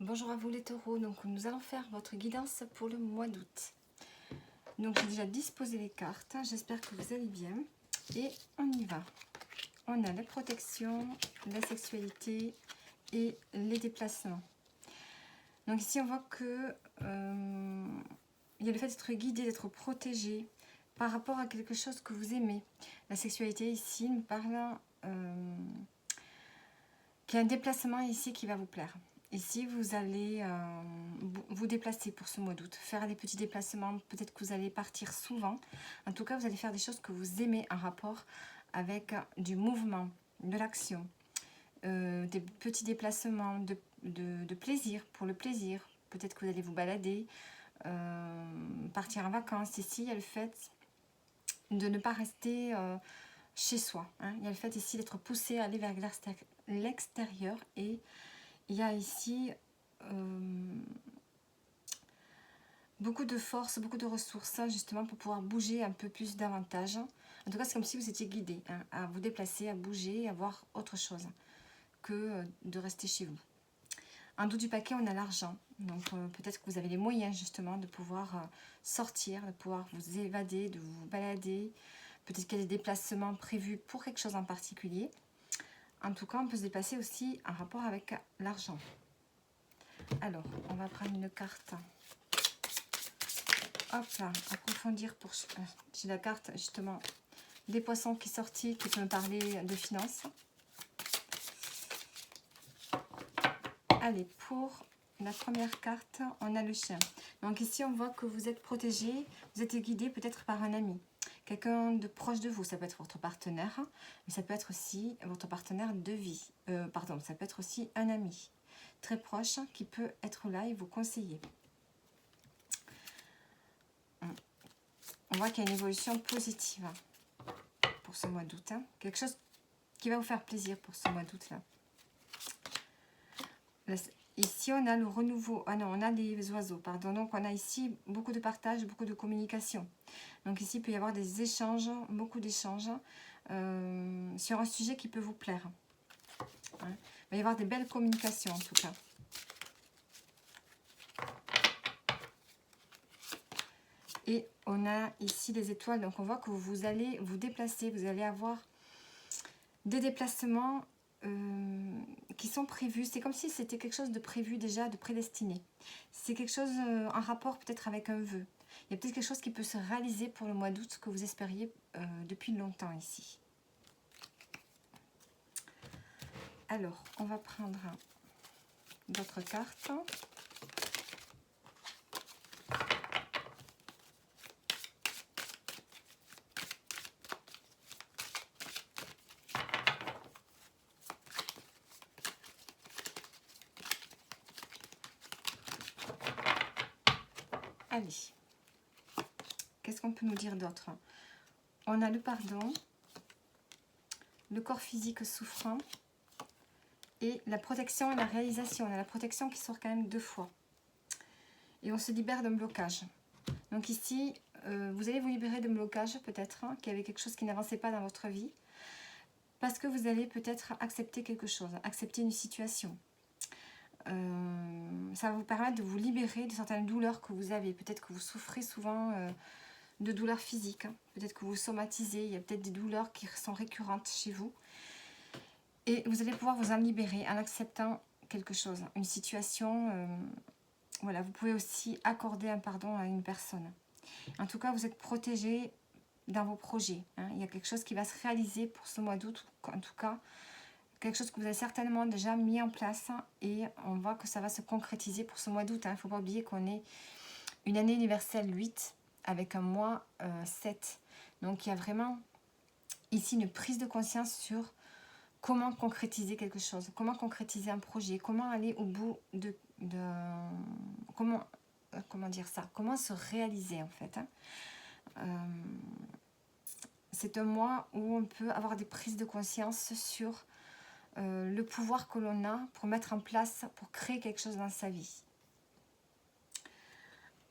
Bonjour à vous les taureaux, donc nous allons faire votre guidance pour le mois d'août. Donc j'ai déjà disposé les cartes, j'espère que vous allez bien et on y va. On a la protection, la sexualité et les déplacements. Donc ici on voit que il y a le fait d'être guidé, d'être protégé par rapport à quelque chose que vous aimez. La sexualité ici nous parle qu'il y a un déplacement ici qui va vous plaire. Ici, vous allez vous déplacer pour ce mois d'août, faire des petits déplacements, peut-être que vous allez partir souvent. En tout cas, vous allez faire des choses que vous aimez en rapport avec du mouvement, de l'action, des petits déplacements de plaisir, pour le plaisir. Peut-être que vous allez vous balader, partir en vacances. Ici, il y a le fait de ne pas rester chez soi. Il y a le fait ici d'être poussé à aller vers l'extérieur et il y a ici beaucoup de force, beaucoup de ressources, justement pour pouvoir bouger un peu plus davantage. En tout cas, c'est comme si vous étiez guidé à vous déplacer, à bouger, à voir autre chose que de rester chez vous. En dessous du paquet, on a l'argent. Donc peut-être que vous avez les moyens justement de pouvoir sortir, de pouvoir vous évader, de vous balader. Peut-être qu'il y a des déplacements prévus pour quelque chose en particulier. En tout cas, on peut se déplacer aussi en rapport avec l'argent. Alors, on va prendre une carte. Hop là, approfondir pour... J'ai la carte justement des poissons qui est sortie, qui peut me parler de finances. Allez, pour la première carte, on a le chien. Donc ici, on voit que vous êtes protégé, vous êtes guidé peut-être par un ami. Quelqu'un de proche de vous, ça peut être votre partenaire, mais ça peut être aussi votre partenaire de vie. Pardon, ça peut être aussi un ami très proche qui peut être là et vous conseiller. On voit qu'il y a une évolution positive pour ce mois d'août. Quelque chose qui va vous faire plaisir pour ce mois d'août là. Ici, on a le renouveau. Ah non, on a les oiseaux, pardon. Donc, on a ici beaucoup de partage, beaucoup de communication. Donc, ici, il peut y avoir des échanges, beaucoup d'échanges sur un sujet qui peut vous plaire. Il va y avoir des belles communications, en tout cas. Et on a ici les étoiles. Donc, on voit que vous allez vous déplacer. Vous allez avoir des déplacements qui sont prévus. C'est comme si c'était quelque chose de prévu déjà, de prédestiné. C'est quelque chose en rapport peut-être avec un vœu. Il y a peut-être quelque chose qui peut se réaliser pour le mois d'août que vous espériez depuis longtemps ici. Alors, on va prendre d'autres cartes. Allez, qu'est-ce qu'on peut nous dire d'autre? On a le pardon, le corps physique souffrant et la protection et la réalisation. On a la protection qui sort quand même 2 fois. Et on se libère d'un blocage. Donc ici, vous allez vous libérer d'un blocage peut-être, qu'il y avait quelque chose qui n'avançait pas dans votre vie. Parce que vous allez peut-être accepter quelque chose, accepter une situation. Ça va vous permettre de vous libérer de certaines douleurs que vous avez. Peut-être que vous souffrez souvent de douleurs physiques. Peut-être que vous somatisez. Il y a peut-être des douleurs qui sont récurrentes chez vous. Et vous allez pouvoir vous en libérer en acceptant quelque chose, une situation. Voilà, vous pouvez aussi accorder un pardon à une personne. En tout cas, vous êtes protégé dans vos projets. Il y a quelque chose qui va se réaliser pour ce mois d'août. En tout cas, quelque chose que vous avez certainement déjà mis en place et on voit que ça va se concrétiser pour ce mois d'août. Il ne faut pas oublier qu'on est une année universelle 8 avec un mois 7. Donc il y a vraiment ici une prise de conscience sur comment concrétiser quelque chose, comment concrétiser un projet, comment aller au bout de comment dire ça, comment se réaliser en fait. C'est un mois où on peut avoir des prises de conscience sur le pouvoir que l'on a pour mettre en place, pour créer quelque chose dans sa vie.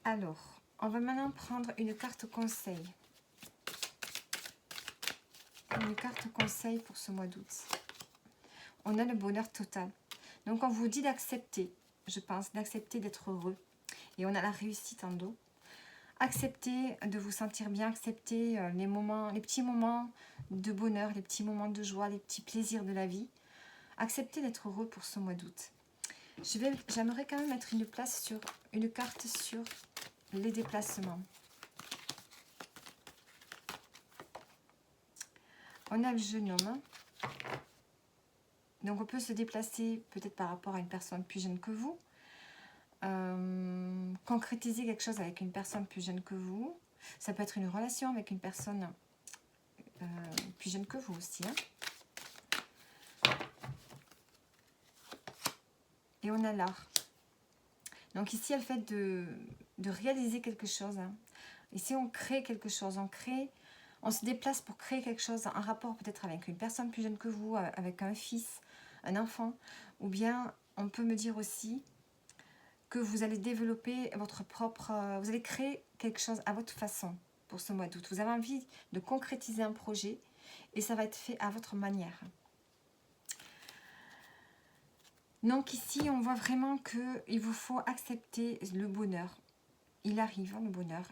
Alors, on va maintenant prendre une carte conseil. Une carte conseil pour ce mois d'août. On a le bonheur total. Donc, on vous dit d'accepter je pense, d'accepter d'être heureux. Et on a la réussite en dos. Acceptez de vous sentir bien, acceptez les moments, les petits moments de bonheur, les petits moments de joie, les petits plaisirs de la vie. Acceptez d'être heureux pour ce mois d'août. J'aimerais quand même mettre une carte sur les déplacements. On a le jeune homme. Donc on peut se déplacer peut-être par rapport à une personne plus jeune que vous. Concrétiser quelque chose avec une personne plus jeune que vous. Ça peut être une relation avec une personne plus jeune que vous aussi. Hein. Et on a l'art. Donc ici, elle fait de réaliser quelque chose. Hein. Ici, on crée quelque chose. On se déplace pour créer quelque chose, un rapport peut-être avec une personne plus jeune que vous, avec un fils, un enfant. Ou bien, on peut me dire aussi que vous allez développer votre propre... vous allez créer quelque chose à votre façon pour ce mois d'août. Vous avez envie de concrétiser un projet et ça va être fait à votre manière. Donc ici, on voit vraiment qu'il vous faut accepter le bonheur. Il arrive, hein, le bonheur.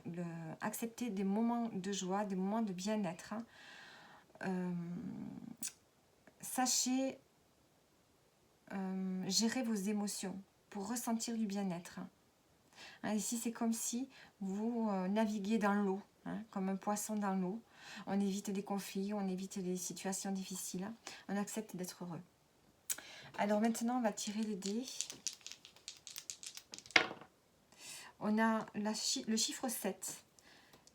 Accepter des moments de joie, des moments de bien-être. Sachez gérer vos émotions pour ressentir du bien-être. Hein, ici, c'est comme si vous naviguiez dans l'eau, hein, comme un poisson dans l'eau. On évite les conflits, on évite les situations difficiles. On accepte d'être heureux. Alors maintenant, on va tirer les dés. On a le chiffre 7.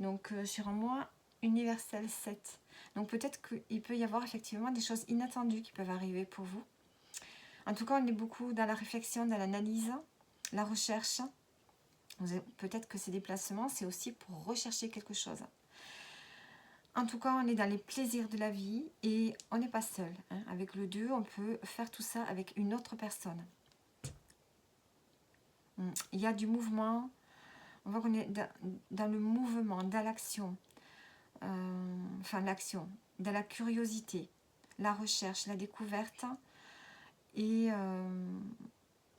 Donc sur un mois universel 7. Donc peut-être qu'il peut y avoir effectivement des choses inattendues qui peuvent arriver pour vous. En tout cas, on est beaucoup dans la réflexion, dans l'analyse, la recherche. Peut-être que ces déplacements, c'est aussi pour rechercher quelque chose. En tout cas, on est dans les plaisirs de la vie et on n'est pas seul. Hein. Avec le 2, on peut faire tout ça avec une autre personne. Il y a du mouvement. On voit qu'on est dans le mouvement, dans l'action. Enfin, l'action, dans la curiosité, la recherche, la découverte et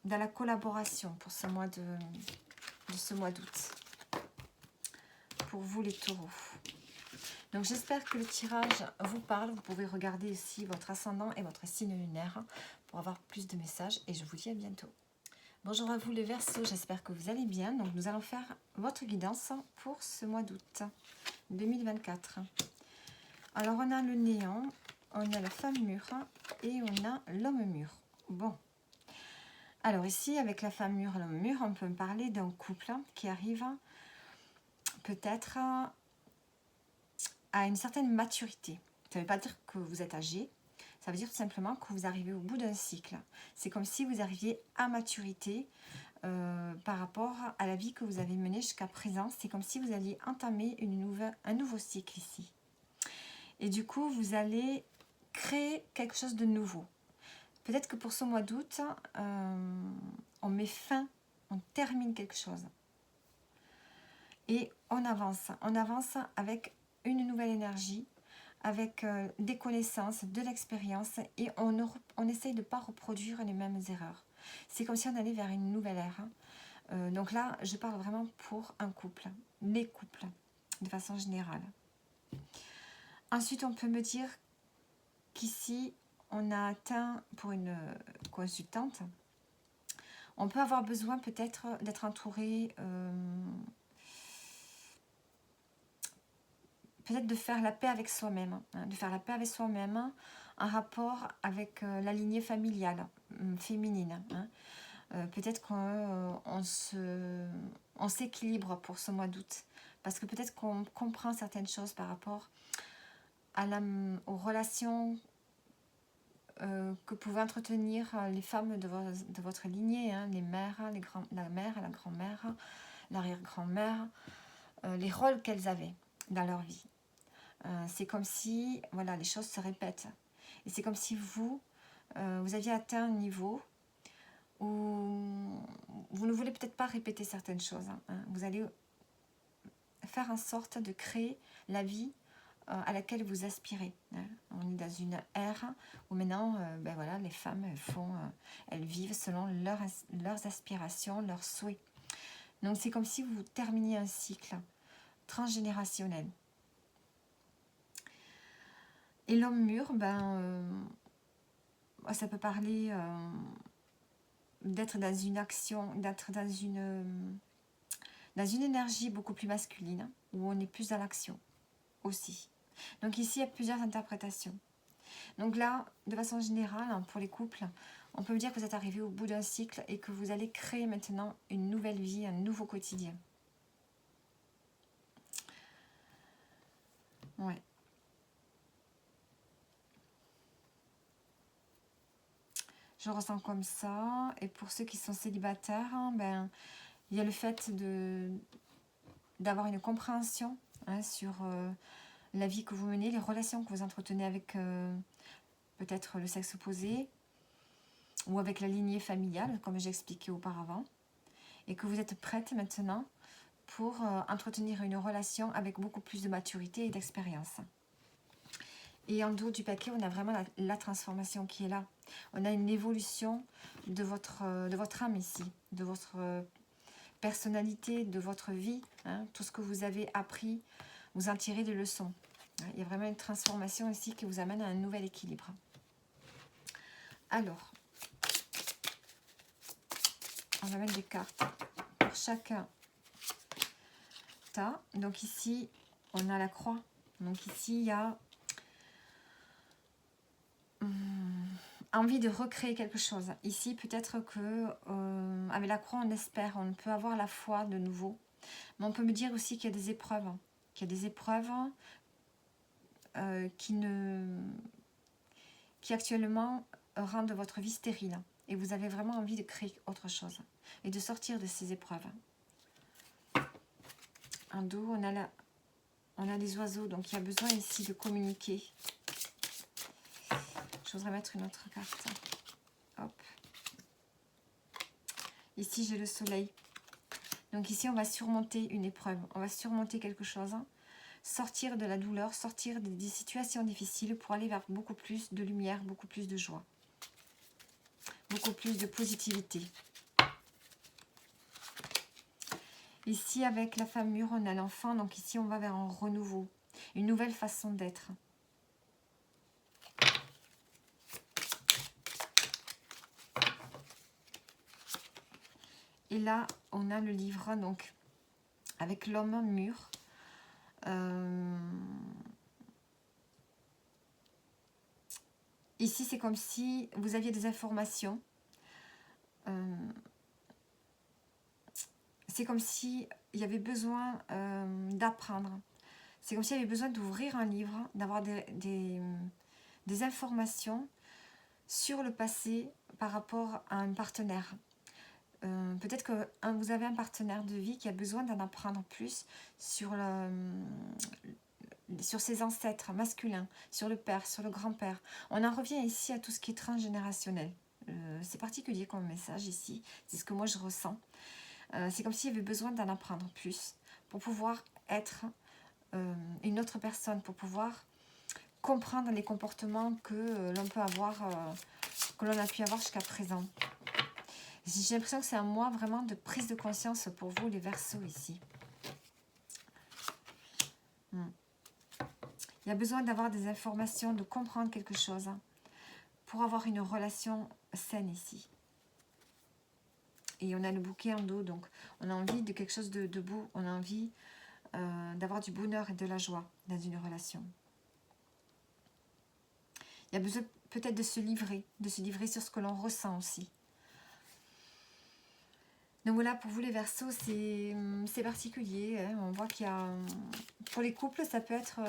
dans la collaboration pour ce mois d'août. Pour vous les taureaux. Donc j'espère que le tirage vous parle. Vous pouvez regarder ici votre ascendant et votre signe lunaire pour avoir plus de messages et je vous dis à bientôt. Bonjour à vous les Verseaux, j'espère que vous allez bien. Donc nous allons faire votre guidance pour ce mois d'août 2024. Alors on a le néant, on a la femme mûre et on a l'homme mûr. Bon. Alors ici avec la femme mûre et l'homme mûr, on peut parler d'un couple qui arrive peut-être à une certaine maturité. Ça ne veut pas dire que vous êtes âgé, ça veut dire tout simplement que vous arrivez au bout d'un cycle. C'est comme si vous arriviez à maturité par rapport à la vie que vous avez menée jusqu'à présent. C'est comme si vous alliez entamer un nouveau cycle ici. Et du coup, vous allez créer quelque chose de nouveau. Peut-être que pour ce mois d'août, on met fin, on termine quelque chose. Et on avance avec une nouvelle énergie, avec des connaissances, de l'expérience, et on essaye de ne pas reproduire les mêmes erreurs. C'est comme si on allait vers une nouvelle ère. Donc là, je parle vraiment pour un couple, les couples, de façon générale. Ensuite, on peut me dire qu'ici, on a atteint, pour une consultante, on peut avoir besoin peut-être d'être entouré... peut-être de faire la paix avec soi-même, hein, de faire la paix avec soi-même en rapport avec la lignée familiale féminine. Hein. Peut-être qu'on s'équilibre pour ce mois d'août, parce que peut-être qu'on comprend certaines choses par rapport aux relations que pouvaient entretenir les femmes de votre lignée, hein, les mères, la mère, la grand-mère, l'arrière-grand-mère, les rôles qu'elles avaient dans leur vie. C'est comme si voilà, les choses se répètent. Et c'est comme si vous aviez atteint un niveau où vous ne voulez peut-être pas répéter certaines choses. Hein. Vous allez faire en sorte de créer la vie à laquelle vous aspirez. Hein. On est dans une ère où maintenant, ben voilà, les femmes elles vivent selon leurs aspirations, leurs souhaits. Donc c'est comme si vous terminiez un cycle transgénérationnel. Et l'homme mûr, ça peut parler d'être dans une action, d'être dans une énergie beaucoup plus masculine, où on est plus dans l'action aussi. Donc ici, il y a plusieurs interprétations. Donc là, de façon générale, hein, pour les couples, on peut dire que vous êtes arrivé au bout d'un cycle et que vous allez créer maintenant une nouvelle vie, un nouveau quotidien. Ouais. Je ressens comme ça. Et pour ceux qui sont célibataires, hein, il y a le fait d'avoir une compréhension hein, sur la vie que vous menez, les relations que vous entretenez avec peut-être le sexe opposé ou avec la lignée familiale, comme j'ai expliqué auparavant, et que vous êtes prête maintenant pour entretenir une relation avec beaucoup plus de maturité et d'expérience. Et en dessous du paquet, on a vraiment la transformation qui est là. On a une évolution de votre âme ici, de votre personnalité, de votre vie. Hein, tout ce que vous avez appris, vous en tirez des leçons. Il y a vraiment une transformation ici qui vous amène à un nouvel équilibre. Alors, on va mettre des cartes pour chacun. Donc ici, on a la croix. Donc ici, il y a envie de recréer quelque chose. Ici, peut-être que avec la croix, on espère, on peut avoir la foi de nouveau. Mais on peut me dire aussi qu'il y a des épreuves. Qu'il y a des épreuves qui actuellement rendent votre vie stérile. Et vous avez vraiment envie de créer autre chose. Et de sortir de ces épreuves. En dos, on a des oiseaux. Donc, il y a besoin ici de communiquer. Je voudrais mettre une autre carte. Hop. Ici, j'ai le soleil. Donc ici, on va surmonter une épreuve. On va surmonter quelque chose. Sortir de la douleur, sortir des situations difficiles pour aller vers beaucoup plus de lumière, beaucoup plus de joie. Beaucoup plus de positivité. Ici, avec la femme mûre, on a l'enfant. Donc ici, on va vers un renouveau. Une nouvelle façon d'être. Et là, on a le livre, donc, avec l'homme mûr. Ici, c'est comme si vous aviez des informations. C'est comme si il y avait besoin d'apprendre. C'est comme s'il y avait besoin d'ouvrir un livre, d'avoir des informations sur le passé par rapport à un partenaire. Peut-être que vous avez un partenaire de vie qui a besoin d'en apprendre plus sur ses ancêtres masculins, sur le père, sur le grand-père. On en revient ici à tout ce qui est transgénérationnel. C'est particulier comme message ici, c'est ce que moi je ressens. C'est comme s'il y avait besoin d'en apprendre plus pour pouvoir être une autre personne, pour pouvoir comprendre les comportements que l'on peut avoir, que l'on a pu avoir jusqu'à présent. J'ai l'impression que c'est un mois vraiment de prise de conscience pour vous, les Verseaux, ici. Il y a besoin d'avoir des informations, de comprendre quelque chose pour avoir une relation saine ici. Et on a le bouquet en dos, donc on a envie de quelque chose de beau. On a envie d'avoir du bonheur et de la joie dans une relation. Il y a besoin peut-être de se livrer sur ce que l'on ressent aussi. Donc voilà, pour vous les Verseaux, c'est particulier. Hein. On voit qu'il y a... Pour les couples, ça peut être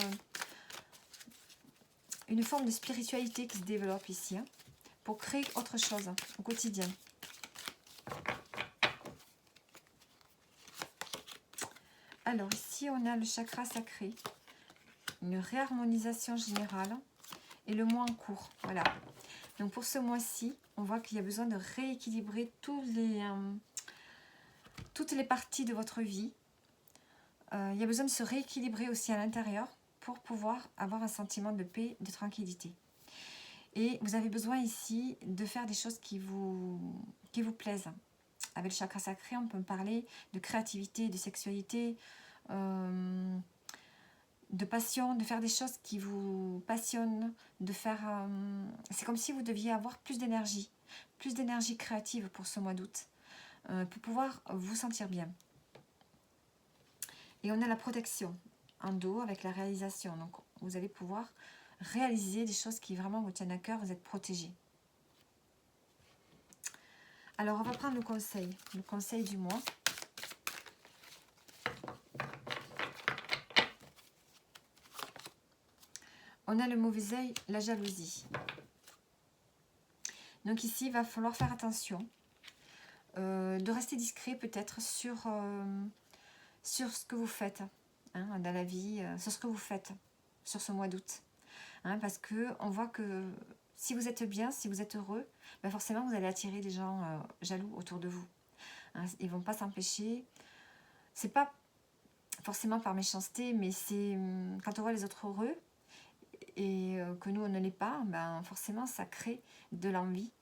une forme de spiritualité qui se développe ici. Hein, pour créer autre chose au quotidien. Alors ici, on a le chakra sacré. Une réharmonisation générale. Et le mois en cours. Voilà. Donc pour ce mois-ci, on voit qu'il y a besoin de rééquilibrer toutes les parties de votre vie. Il y a besoin de se rééquilibrer aussi à l'intérieur pour pouvoir avoir un sentiment de paix, de tranquillité. Et vous avez besoin ici de faire des choses qui vous plaisent. Avec le chakra sacré, on peut parler de créativité, de sexualité, de passion, de faire des choses qui vous passionnent, de faire... c'est comme si vous deviez avoir plus d'énergie créative pour ce mois d'août, pour pouvoir vous sentir bien. Et on a la protection en dos avec la réalisation. Donc vous allez pouvoir réaliser des choses qui vraiment vous tiennent à cœur, vous êtes protégé. Alors on va prendre le conseil du mois. On a le mauvais œil, la jalousie. Donc ici, il va falloir faire attention, de rester discret peut-être sur ce que vous faites hein, dans la vie, sur ce que vous faites sur ce mois d'août. Hein, parce qu'on voit que si vous êtes bien, si vous êtes heureux, ben forcément vous allez attirer des gens jaloux autour de vous. Hein, ils ne vont pas s'empêcher. C'est pas forcément par méchanceté, mais c'est quand on voit les autres heureux et que nous on ne l'est pas, ben forcément ça crée de l'envie.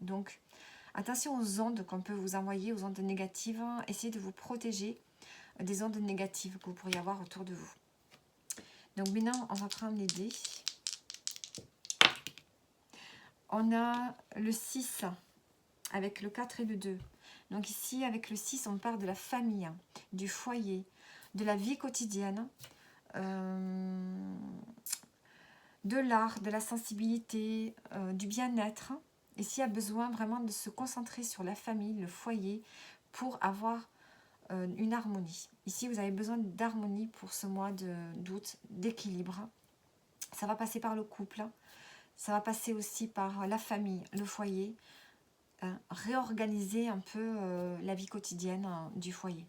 Donc attention aux ondes qu'on peut vous envoyer, aux ondes négatives. Essayez de vous protéger des ondes négatives que vous pourriez avoir autour de vous. Donc maintenant on va prendre les dés. On a le 6 avec le 4 et le 2. Donc ici, avec le 6, on part de la famille, du foyer, de la vie quotidienne, de l'art, de la sensibilité, du bien-être. Et s'il y a besoin vraiment de se concentrer sur la famille, le foyer, pour avoir une harmonie. Ici, vous avez besoin d'harmonie pour ce mois d'août, d'équilibre. Ça va passer par le couple. Ça va passer aussi par la famille, le foyer, réorganiser un peu la vie quotidienne du foyer.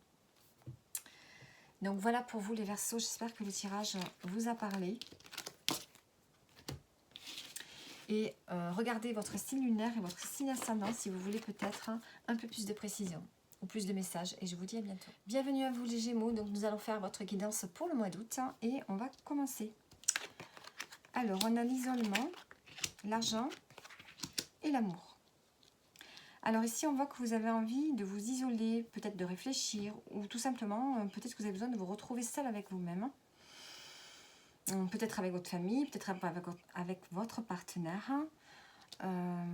Donc voilà pour vous les Verseaux, j'espère que le tirage vous a parlé. Et regardez votre signe lunaire et votre signe ascendant si vous voulez peut-être un peu plus de précision ou plus de messages. Et je vous dis à bientôt. Bienvenue à vous les Gémeaux, donc nous allons faire votre guidance pour le mois d'août et on va commencer. Alors on a l'isolement, l'argent et l'amour. Alors ici, on voit que vous avez envie de vous isoler, peut-être de réfléchir, ou tout simplement, peut-être que vous avez besoin de vous retrouver seul avec vous-même. Peut-être avec votre famille, peut-être avec votre partenaire. On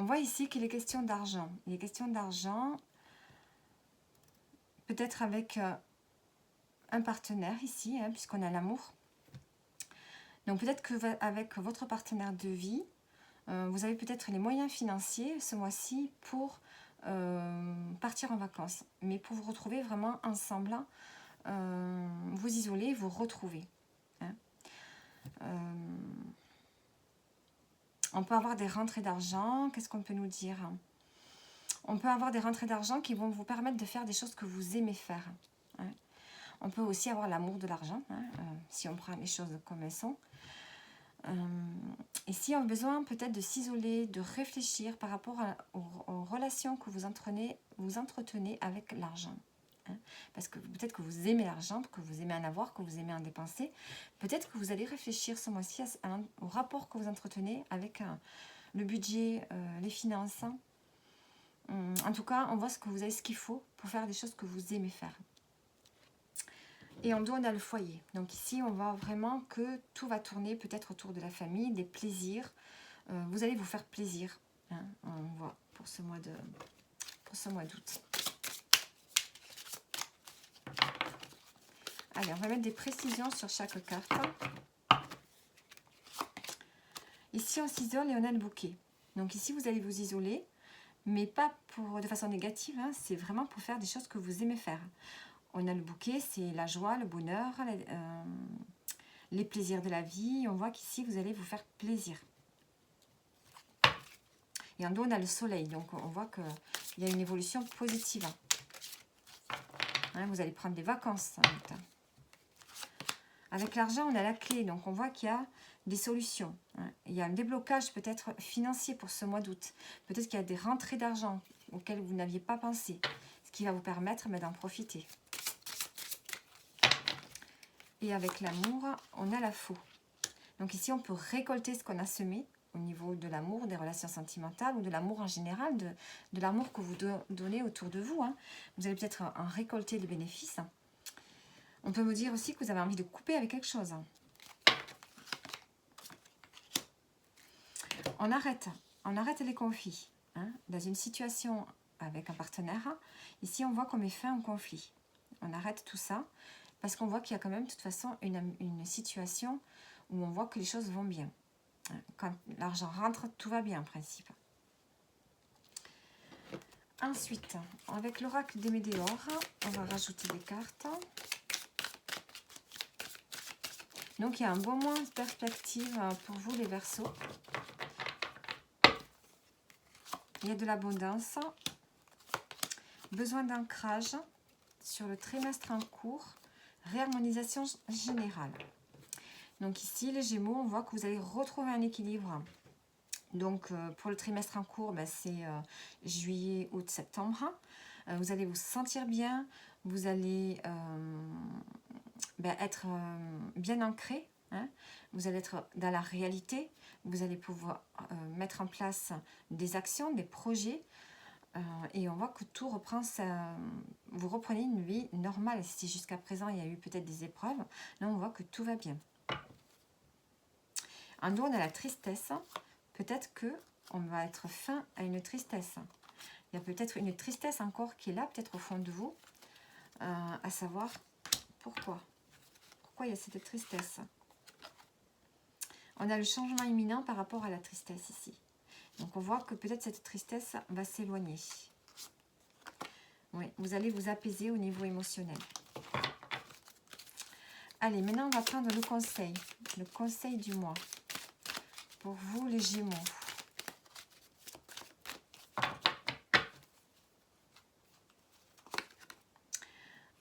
voit ici qu'il est question d'argent. Il est question d'argent, peut-être avec un partenaire ici, hein, puisqu'on a l'amour. Donc peut-être qu'avec votre partenaire de vie, vous avez peut-être les moyens financiers ce mois-ci pour partir en vacances. Mais pour vous retrouver vraiment ensemble, vous isoler, vous retrouver. Hein. On peut avoir des rentrées d'argent. Qu'est-ce qu'on peut nous dire? On peut avoir des rentrées d'argent qui vont vous permettre de faire des choses que vous aimez faire. Hein. On peut aussi avoir l'amour de l'argent, hein, si on prend les choses comme elles sont. Et si on a besoin peut-être de s'isoler, de réfléchir par rapport aux relations que vous entretenez avec l'argent. Hein. Parce que peut-être que vous aimez l'argent, que vous aimez en avoir, que vous aimez en dépenser. Peut-être que vous allez réfléchir ce mois-ci au rapport que vous entretenez avec le budget, les finances. En tout cas, on voit ce que vous avez, ce qu'il faut pour faire des choses que vous aimez faire. Et en dos, on a le foyer. Donc ici, on voit vraiment que tout va tourner peut-être autour de la famille, des plaisirs. Vous allez vous faire plaisir. Hein, on voit pour ce mois d'août. Allez, on va mettre des précisions sur chaque carte. Ici, on s'isole et on a le bouquet. Donc ici, vous allez vous isoler, mais pas de façon négative. Hein, c'est vraiment pour faire des choses que vous aimez faire. On a le bouquet, c'est la joie, le bonheur, les plaisirs de la vie. On voit qu'ici, vous allez vous faire plaisir. Et en dos, on a le soleil. Donc, on voit qu'il y a une évolution positive. Hein, vous allez prendre des vacances. Avec l'argent, on a la clé. Donc, on voit qu'il y a des solutions. Hein. Il y a un déblocage peut-être financier pour ce mois d'août. Peut-être qu'il y a des rentrées d'argent auxquelles vous n'aviez pas pensé. Ce qui va vous permettre d'en profiter. Et avec l'amour, on a la faux. Donc ici, on peut récolter ce qu'on a semé au niveau de l'amour, des relations sentimentales ou de l'amour en général, de l'amour que vous donnez autour de vous. Hein. Vous allez peut-être en récolter les bénéfices. On peut me dire aussi que vous avez envie de couper avec quelque chose. On arrête les conflits. Hein. Dans une situation avec un partenaire, ici on voit qu'on met fin au conflit. On arrête tout ça parce qu'on voit qu'il y a quand même de toute façon une situation où on voit que les choses vont bien. Quand l'argent rentre, tout va bien en principe. Ensuite, avec l'oracle des météores, on va rajouter des cartes. Donc il y a un bon mois de perspective pour vous les Verseaux. Il y a de l'abondance, besoin d'ancrage sur le trimestre en cours, réharmonisation générale. Donc ici, les Gémeaux, on voit que vous allez retrouver un équilibre. Donc pour le trimestre en cours, c'est juillet, août, septembre. Vous allez vous sentir bien, vous allez être bien ancré. Hein. Vous allez être dans la réalité, vous allez pouvoir mettre en place des actions, des projets, et on voit que tout reprend vous reprenez une vie normale. Si jusqu'à présent il y a eu peut-être des épreuves, là on voit que tout va bien. En dos on a la tristesse, peut-être que on va être fin à une tristesse. Il y a peut-être une tristesse encore qui est là, peut-être au fond de vous, à savoir pourquoi il y a cette tristesse. On a le changement imminent par rapport à la tristesse ici. Donc on voit que peut-être cette tristesse va s'éloigner. Oui, vous allez vous apaiser au niveau émotionnel. Allez, maintenant on va prendre le conseil du mois. Pour vous les Gémeaux.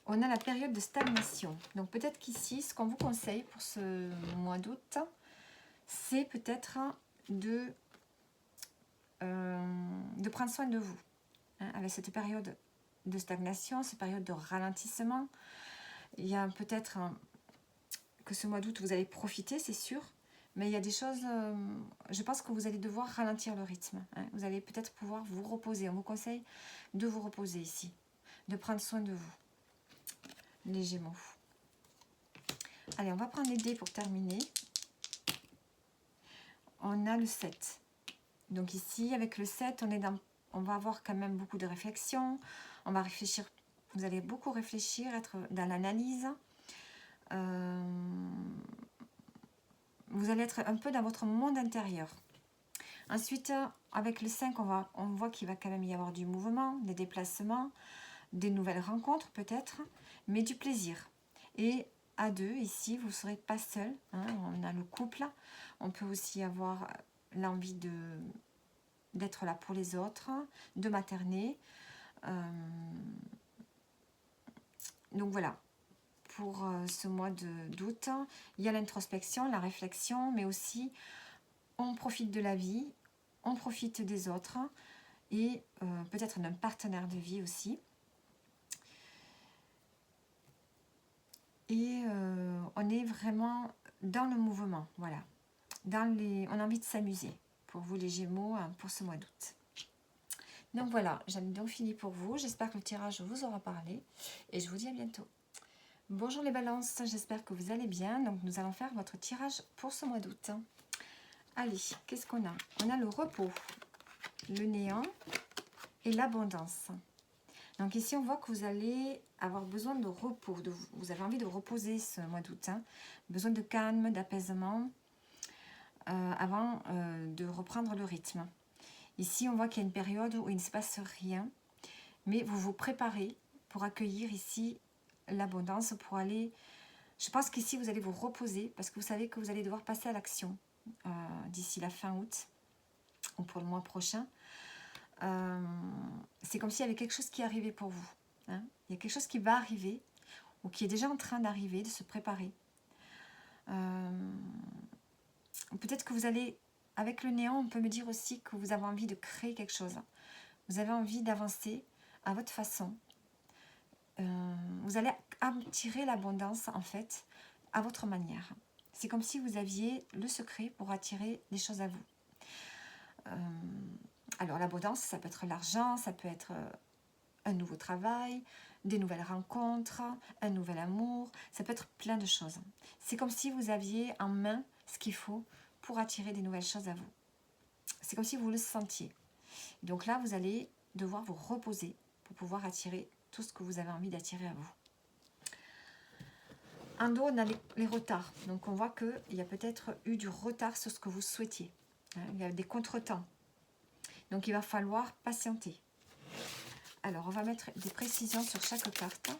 On a la période de stagnation. Donc peut-être qu'ici, ce qu'on vous conseille pour ce mois d'août, c'est peut-être de prendre soin de vous. Hein, avec cette période de stagnation, cette période de ralentissement, il y a peut-être que ce mois d'août, vous allez profiter, c'est sûr. Mais il y a des choses, je pense que vous allez devoir ralentir le rythme. Hein. Vous allez peut-être pouvoir vous reposer. On vous conseille de vous reposer ici, de prendre soin de vous, les Gémeaux. Allez, on va prendre les dés pour terminer. On a le 7. Donc ici, avec le 7, on va avoir quand même beaucoup de réflexion. On va réfléchir, vous allez beaucoup réfléchir, être dans l'analyse. Vous allez être un peu dans votre monde intérieur. Ensuite, avec le 5, on voit qu'il va quand même y avoir du mouvement, des déplacements, des nouvelles rencontres peut-être, mais du plaisir. Et à deux, ici, vous ne serez pas seul. Hein, on a le couple. On peut aussi avoir l'envie d'être là pour les autres, de materner. Donc voilà. Pour ce mois d'août, il y a l'introspection, la réflexion, mais aussi on profite de la vie, on profite des autres et peut-être d'un partenaire de vie aussi. Et on est vraiment dans le mouvement, voilà. On a envie de s'amuser pour vous les Gémeaux pour ce mois d'août. Donc voilà, j'en ai donc fini pour vous. J'espère que le tirage vous aura parlé et je vous dis à bientôt. Bonjour les balances, j'espère que vous allez bien. Donc nous allons faire votre tirage pour ce mois d'août. Allez, qu'est-ce qu'on a? On a le repos, le néant et l'abondance. Donc ici on voit que vous allez avoir besoin de repos, vous avez envie de reposer ce mois d'août. Hein. Besoin de calme, d'apaisement avant de reprendre le rythme. Ici on voit qu'il y a une période où il ne se passe rien, mais vous vous préparez pour accueillir ici l'abondance, pour aller... Je pense qu'ici vous allez vous reposer parce que vous savez que vous allez devoir passer à l'action d'ici la fin août ou pour le mois prochain. C'est comme s'il y avait quelque chose qui arrivait pour vous. Hein. Il y a quelque chose qui va arriver ou qui est déjà en train d'arriver, de se préparer. Peut-être que vous allez, avec le néant, on peut me dire aussi que vous avez envie de créer quelque chose. Vous avez envie d'avancer à votre façon. Vous allez attirer l'abondance en fait à votre manière. C'est comme si vous aviez le secret pour attirer les choses à vous. Alors l'abondance, ça peut être l'argent, ça peut être un nouveau travail, des nouvelles rencontres, un nouvel amour, ça peut être plein de choses. C'est comme si vous aviez en main ce qu'il faut pour attirer des nouvelles choses à vous. C'est comme si vous le sentiez. Donc là, vous allez devoir vous reposer pour pouvoir attirer tout ce que vous avez envie d'attirer à vous. En dos, on a les retards. Donc on voit qu'il y a peut-être eu du retard sur ce que vous souhaitiez. Il y a des contretemps. Donc il va falloir patienter. Alors on va mettre des précisions sur chaque carte.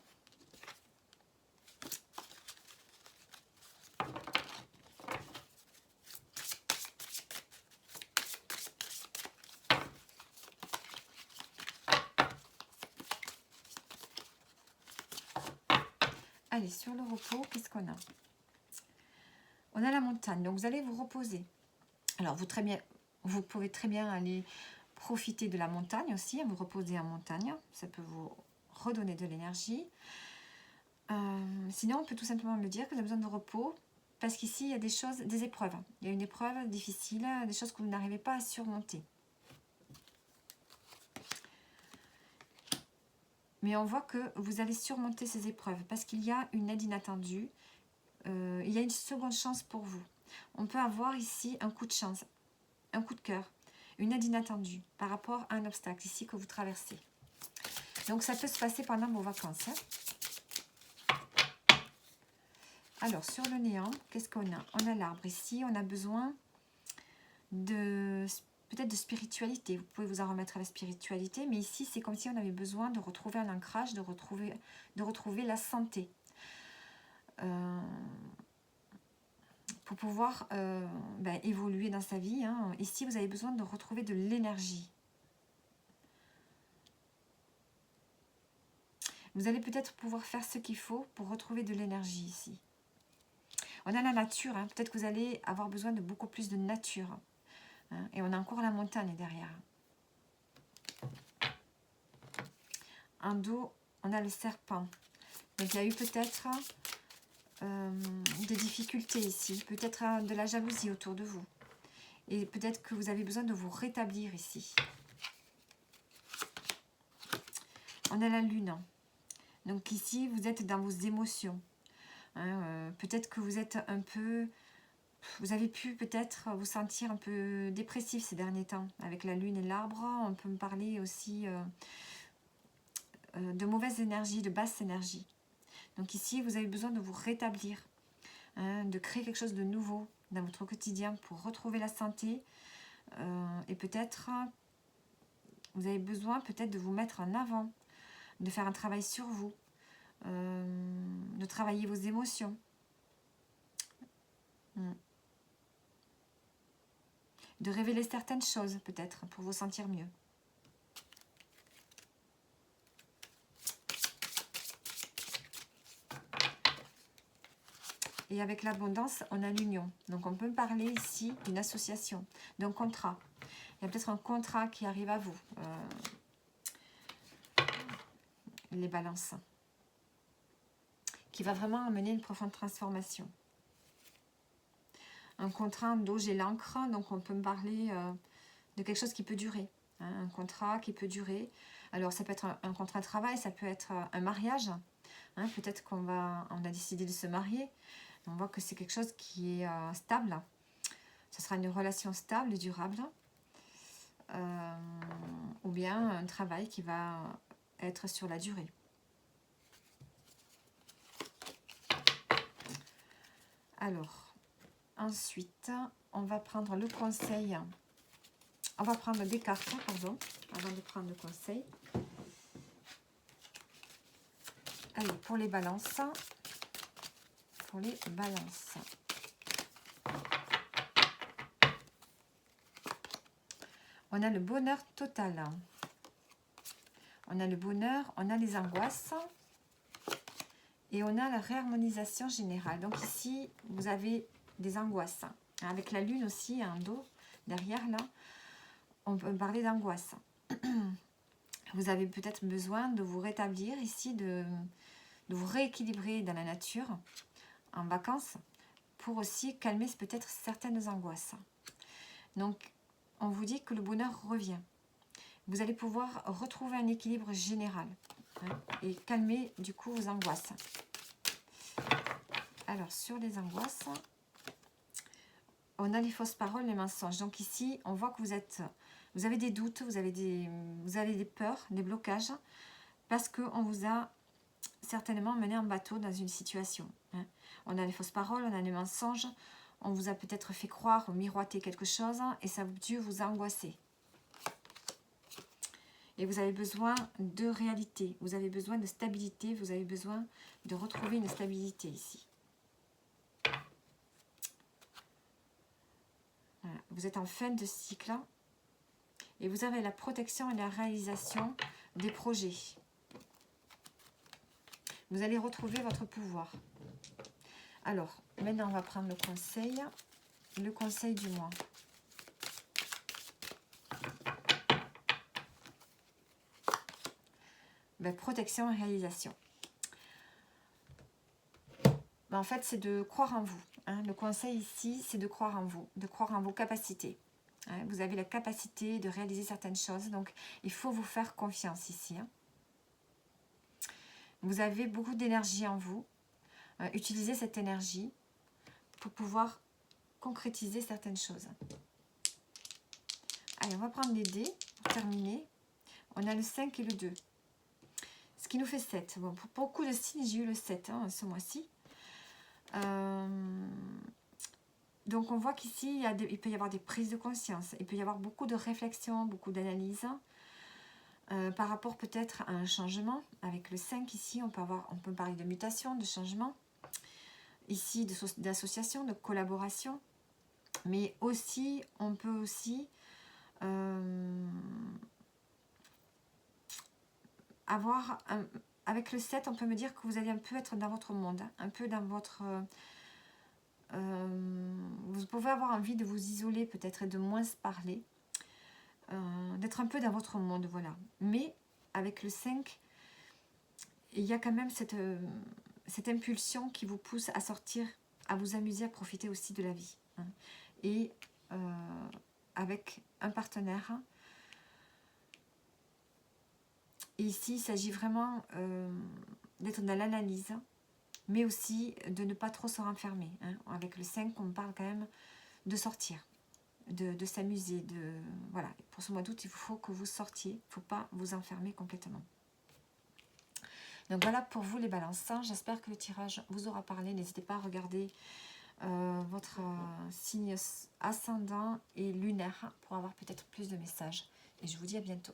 Allez, sur le repos, qu'est-ce qu'on a? On a la montagne, donc vous allez vous reposer. Alors, vous pouvez très bien aller profiter de la montagne aussi, vous reposer en montagne. Ça peut vous redonner de l'énergie. Sinon, on peut tout simplement me dire que vous avez besoin de repos parce qu'ici, il y a des choses, des épreuves. Il y a une épreuve difficile, des choses que vous n'arrivez pas à surmonter. Mais on voit que vous allez surmonter ces épreuves parce qu'il y a une aide inattendue. Il y a une seconde chance pour vous. On peut avoir ici un coup de chance, un coup de cœur, une aide inattendue par rapport à un obstacle ici que vous traversez. Donc ça peut se passer pendant vos vacances. Alors sur le néant, qu'est-ce qu'on a? On a l'arbre ici, on a besoin de peut-être de spiritualité. Vous pouvez vous en remettre à la spiritualité, mais ici c'est comme si on avait besoin de retrouver un ancrage, de retrouver la santé. Pour pouvoir évoluer dans sa vie. Ici, vous avez besoin de retrouver de l'énergie. Vous allez peut-être pouvoir faire ce qu'il faut pour retrouver de l'énergie ici. On a la nature. Peut-être que vous allez avoir besoin de beaucoup plus de nature. Et on a encore la montagne derrière. En dos, on a le serpent. Donc, il y a eu peut-être des difficultés ici. Peut-être de la jalousie autour de vous. Et peut-être que vous avez besoin de vous rétablir ici. On a la lune. Donc ici, vous êtes dans vos émotions. Peut-être que vous êtes un peu... Vous avez pu peut-être vous sentir un peu dépressif ces derniers temps. Avec la lune et l'arbre, on peut me parler aussi de mauvaise énergie, de basse énergie. Donc ici, vous avez besoin de vous rétablir, de créer quelque chose de nouveau dans votre quotidien pour retrouver la santé. Et peut-être, vous avez besoin peut-être de vous mettre en avant, de faire un travail sur vous, de travailler vos émotions. De révéler certaines choses peut-être pour vous sentir mieux. Et avec l'abondance, on a l'union. Donc on peut parler ici d'une association, d'un contrat. Il y a peut-être un contrat qui arrive à vous. Les balances. Qui va vraiment amener une profonde transformation. Un contrat en dos, j'ai l'encre, donc on peut me parler de quelque chose qui peut durer. Un contrat qui peut durer. Alors ça peut être un contrat de travail, ça peut être un mariage. Peut-être qu'on a décidé de se marier. On voit que c'est quelque chose qui est stable. Ce sera une relation stable et durable. Ou bien un travail qui va être sur la durée. Alors, ensuite, on va prendre le conseil. On va prendre des cartes, pardon, avant de prendre le conseil. Allez, pour les balances. Pour les balances. On a le bonheur total. On a le bonheur, on a les angoisses. Et on a la réharmonisation générale. Donc ici, vous avez des angoisses. Avec la lune aussi, en dos, derrière là, on peut parler d'angoisse. Vous avez peut-être besoin de vous rétablir ici, de vous rééquilibrer dans la nature, en vacances pour aussi calmer peut-être certaines angoisses. Donc, on vous dit que le bonheur revient. Vous allez pouvoir retrouver un équilibre général et calmer du coup vos angoisses. Alors, sur les angoisses, on a les fausses paroles, les mensonges. Donc ici, on voit que vous avez des doutes, vous avez des peurs, des blocages, parce qu'on vous a certainement mené en bateau dans une situation. On a les fausses paroles, on a les mensonges, on vous a peut-être fait croire ou miroiter quelque chose, et ça a dû vous angoisser. Et vous avez besoin de réalité, vous avez besoin de stabilité, vous avez besoin de retrouver une stabilité ici. Voilà. Vous êtes en fin de cycle et vous avez la protection et la réalisation des projets. Vous allez retrouver votre pouvoir. Alors, maintenant on va prendre le conseil du mois. Protection et réalisation. En fait, c'est de croire en vous. Le conseil ici, c'est de croire en vous, de croire en vos capacités. Vous avez la capacité de réaliser certaines choses, donc il faut vous faire confiance ici. Vous avez beaucoup d'énergie en vous. Utilisez cette énergie pour pouvoir concrétiser certaines choses. Allez, on va prendre les dés pour terminer. On a le 5 et le 2. Ce qui nous fait 7. Bon, pour beaucoup de signes, j'ai eu le 7 ce mois-ci. Donc on voit qu'ici, il peut y avoir des prises de conscience. Il peut y avoir beaucoup de réflexion, beaucoup d'analyse. Par rapport peut-être à un changement. Avec le 5 ici, on peut parler de mutation, de changement. Ici, d'association, de collaboration. Mais aussi, on peut aussi avec le 7, on peut me dire que vous allez un peu être dans votre monde, un peu dans votre... vous pouvez avoir envie de vous isoler peut-être et de moins se parler, d'être un peu dans votre monde, voilà. Mais avec le 5, il y a quand même cette impulsion qui vous pousse à sortir, à vous amuser, à profiter aussi de la vie. Et avec un partenaire. Et ici, il s'agit vraiment d'être dans l'analyse, mais aussi de ne pas trop se renfermer. Avec le 5, on parle quand même de sortir, de s'amuser. Voilà. Pour ce mois d'août, il faut que vous sortiez, il ne faut pas vous enfermer complètement. Donc voilà pour vous les balances. J'espère que le tirage vous aura parlé. N'hésitez pas à regarder votre signe ascendant et lunaire pour avoir peut-être plus de messages. Et je vous dis à bientôt.